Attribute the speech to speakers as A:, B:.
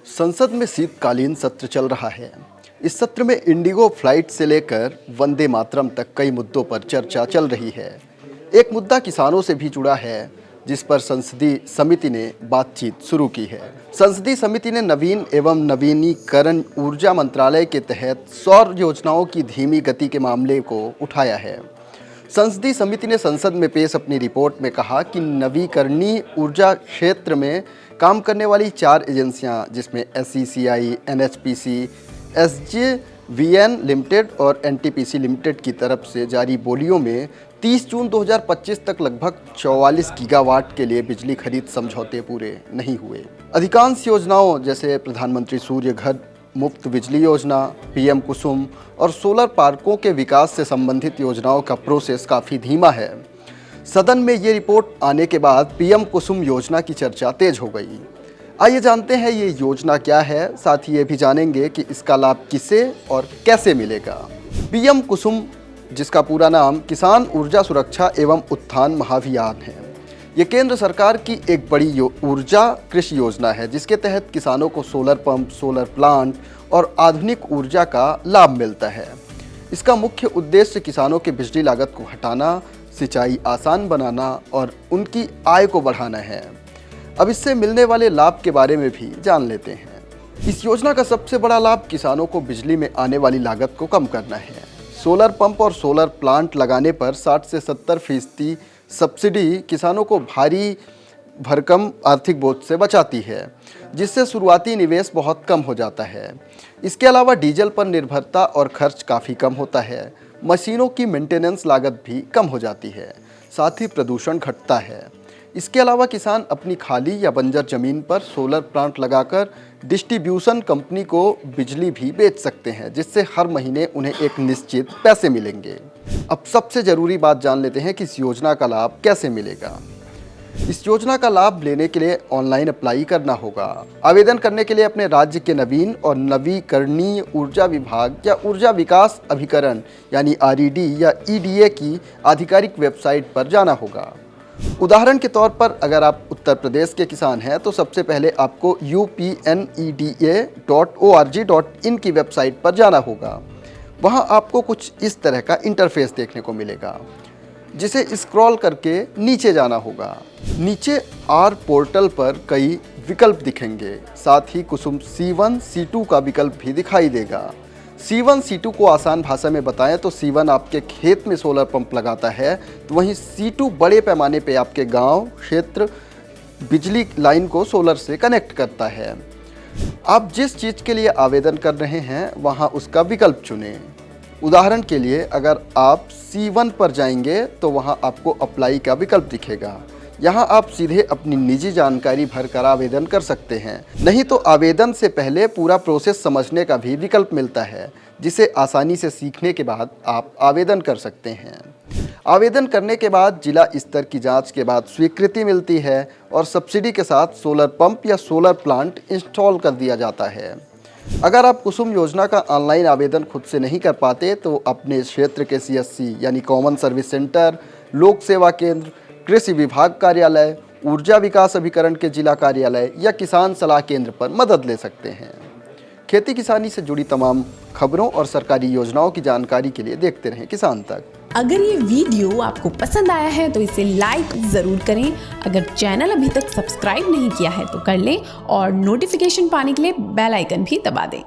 A: संसद में शीतकालीन सत्र चल रहा है। इस सत्र में इंडिगो फ्लाइट से लेकर वंदे मातरम तक कई मुद्दों पर चर्चा चल रही है। एक मुद्दा किसानों से भी जुड़ा है, जिस पर संसदीय समिति ने बातचीत शुरू की है। संसदीय समिति ने नवीन एवं नवीनीकरण ऊर्जा मंत्रालय के तहत सौर योजनाओं की धीमी गति के मामले को उठाया है। संसदीय समिति ने संसद में पेश अपनी रिपोर्ट में कहा कि नवीकरणीय ऊर्जा क्षेत्र में काम करने वाली 4 एजेंसियां, जिसमें SECI, NHPC, SJVN लिमिटेड और NTPC लिमिटेड की तरफ से जारी बोलियों में 30 जून 2025 तक लगभग 44 गीगावाट के लिए बिजली खरीद समझौते पूरे नहीं हुए। अधिकांश योजनाओं जैसे प्रधानमंत्री सूर्य घर मुफ्त बिजली योजना, PM कुसुम और सोलर पार्कों के विकास से संबंधित योजनाओं का प्रोसेस काफ़ी धीमा है। सदन में ये रिपोर्ट आने के बाद PM कुसुम योजना की चर्चा तेज हो गई। आइए जानते हैं ये योजना क्या है, साथ ही ये भी जानेंगे कि इसका लाभ किसे और कैसे मिलेगा। PM कुसुम, जिसका पूरा नाम किसान ऊर्जा सुरक्षा एवं उत्थान महाभियान है, ये केंद्र सरकार की एक बड़ी ऊर्जा कृषि योजना है, जिसके तहत किसानों को सोलर पंप, सोलर प्लांट और आधुनिक ऊर्जा का लाभ मिलता है। इसका मुख्य उद्देश्य किसानों की बिजली लागत को घटाना, सिंचाई आसान बनाना और उनकी आय को बढ़ाना है। अब इससे मिलने वाले लाभ के बारे में भी जान लेते हैं। इस योजना का सबसे बड़ा लाभ किसानों को बिजली में आने वाली लागत को कम करना है। सोलर पंप और सोलर प्लांट लगाने पर 60 से 70% सब्सिडी किसानों को भारी भरकम आर्थिक बोझ से बचाती है, जिससे शुरुआती निवेश बहुत कम हो जाता है। इसके अलावा डीजल पर निर्भरता और खर्च काफ़ी कम होता है। मशीनों की मेंटेनेंस लागत भी कम हो जाती है, साथ ही प्रदूषण घटता है। इसके अलावा किसान अपनी खाली या बंजर ज़मीन पर सोलर प्लांट लगाकर डिस्ट्रीब्यूशन कंपनी को बिजली भी बेच सकते हैं, जिससे हर महीने उन्हें एक निश्चित पैसे मिलेंगे। अब सबसे ज़रूरी बात जान लेते हैं कि इस योजना का लाभ कैसे मिलेगा। इस योजना का लाभ लेने के लिए ऑनलाइन अप्लाई करना होगा। आवेदन करने के लिए अपने राज्य के नवीन और नवीकरणीय ऊर्जा विभाग या ऊर्जा विकास अभिकरण यानी RED या EDA की आधिकारिक वेबसाइट पर जाना होगा। उदाहरण के तौर पर अगर आप उत्तर प्रदेश के किसान हैं तो सबसे पहले आपको upneda.org.in की वेबसाइट पर जाना होगा। वहां आपको कुछ इस तरह का इंटरफेस देखने को मिलेगा, जिसे स्क्रॉल करके नीचे जाना होगा। नीचे R पोर्टल पर कई विकल्प दिखेंगे, साथ ही कुसुम C1 C2 का विकल्प भी दिखाई देगा। C1 C2 को आसान भाषा में बताएं तो C1 आपके खेत में सोलर पंप लगाता है, तो वहीं C2 बड़े पैमाने पे आपके गांव क्षेत्र बिजली लाइन को सोलर से कनेक्ट करता है। आप जिस चीज़ के लिए आवेदन कर रहे हैं वहां उसका विकल्प चुनें। उदाहरण के लिए अगर आप C1 पर जाएंगे तो वहां आपको अप्लाई का विकल्प दिखेगा। यहां आप सीधे अपनी निजी जानकारी भरकर आवेदन कर सकते हैं। नहीं तो आवेदन से पहले पूरा प्रोसेस समझने का भी विकल्प मिलता है, जिसे आसानी से सीखने के बाद आप आवेदन कर सकते हैं। आवेदन करने के बाद जिला स्तर की जांच के बाद स्वीकृति मिलती है और सब्सिडी के साथ सोलर पंप या सोलर प्लांट इंस्टॉल कर दिया जाता है। अगर आप कुसुम योजना का ऑनलाइन आवेदन खुद से नहीं कर पाते तो अपने क्षेत्र के CSC यानी कॉमन सर्विस सेंटर, लोक सेवा केंद्र, कृषि विभाग कार्यालय, ऊर्जा विकास अभिकरण के जिला कार्यालय या किसान सलाह केंद्र पर मदद ले सकते हैं। खेती किसानी से जुड़ी तमाम खबरों और सरकारी योजनाओं की जानकारी के लिए देखते रहें किसान तक।
B: अगर ये वीडियो आपको पसंद आया है तो इसे लाइक ज़रूर करें। अगर चैनल अभी तक सब्सक्राइब नहीं किया है तो कर लें और नोटिफिकेशन पाने के लिए बेल आइकन भी दबा दें।